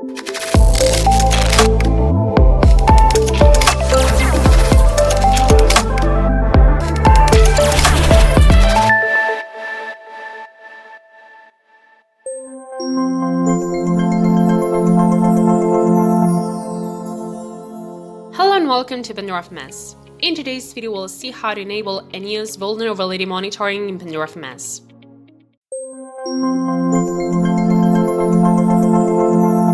Hello and welcome to Pandora FMS. In today's video, we'll see how to enable and use vulnerability monitoring in Pandora FMS.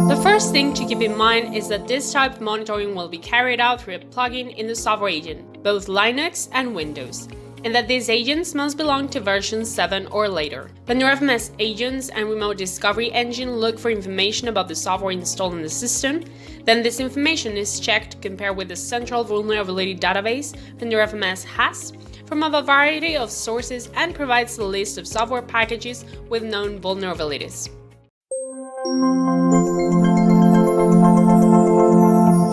The first thing to keep in mind is that this type of monitoring will be carried out through a plugin in the software agent, both Linux and Windows, and that these agents must belong to version 7 or later. Pandora FMS agents and remote discovery engine look for information about the software installed in the system. Then this information is checked to compare with the central vulnerability database Pandora FMS has from a variety of sources and provides a list of software packages with known vulnerabilities.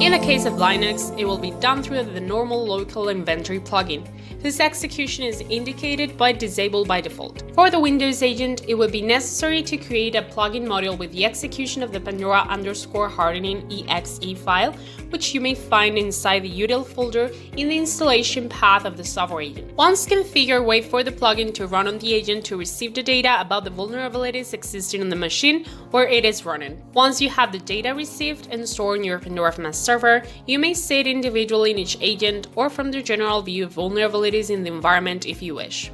In the case of Linux, it will be done through the normal local inventory plugin, whose execution is indicated by disable by default. For the Windows agent, it would be necessary to create a plugin module with the execution of the Pandora_hardening.exe file, which you may find inside the util folder in the installation path of the software agent. Once configured, wait for the plugin to run on the agent to receive the data about the vulnerabilities existing on the machine where it is running. Once you have the data received and stored in your Pandora FMS server, you may see it individually in each agent or from the general view of vulnerabilities in the environment if you wish.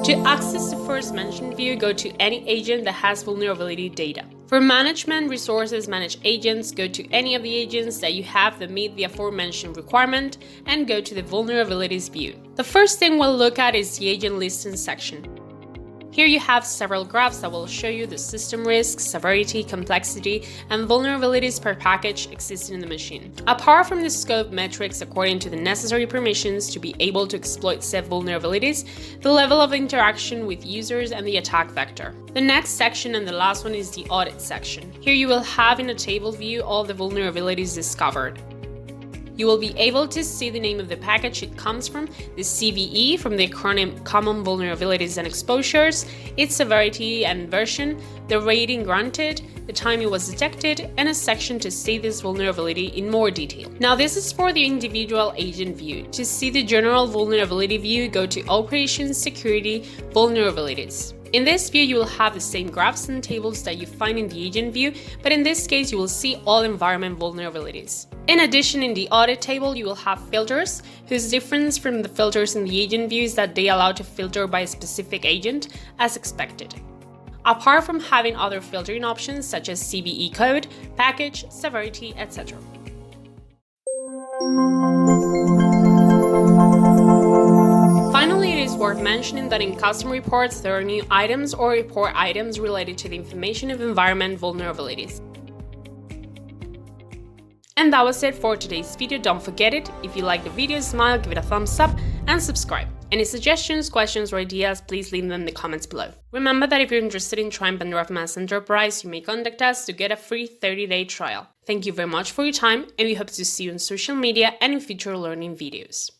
To access the first mentioned view, go to any agent that has vulnerability data. For management resources, manage agents, go to any of the agents that you have that meet the aforementioned requirement and go to the vulnerabilities view. The first thing we'll look at is the agent listing section. Here you have several graphs that will show you the system risks, severity, complexity, and vulnerabilities per package existing in the machine. Apart from the scope metrics according to the necessary permissions to be able to exploit said vulnerabilities, the level of interaction with users and the attack vector. The next section and the last one is the audit section. Here you will have in a table view all the vulnerabilities discovered. You will be able to see the name of the package it comes from, the CVE from the acronym Common Vulnerabilities and Exposures, its severity and version, the rating granted, the time it was detected, and a section to see this vulnerability in more detail. Now this is for the individual agent view. To see the general vulnerability view, go to Operations Security Vulnerabilities. In this view, you will have the same graphs and tables that you find in the agent view, but in this case, you will see all environment vulnerabilities. In addition, in the audit table, you will have filters, whose difference from the filters in the agent view is that they allow to filter by a specific agent, as expected. Apart from having other filtering options such as CVE code, package, severity, etc. Finally, it is worth mentioning that in custom reports, there are new items or report items related to the information of environment vulnerabilities. And that was it for today's video. Don't forget it. If you like the video, smile, give it a thumbs up, and subscribe. Any suggestions, questions, or ideas, please leave them in the comments below. Remember that if you're interested in trying Pandora FMS Enterprise, you may contact us to get a free 30-day trial. Thank you very much for your time, and we hope to see you on social media and in future learning videos.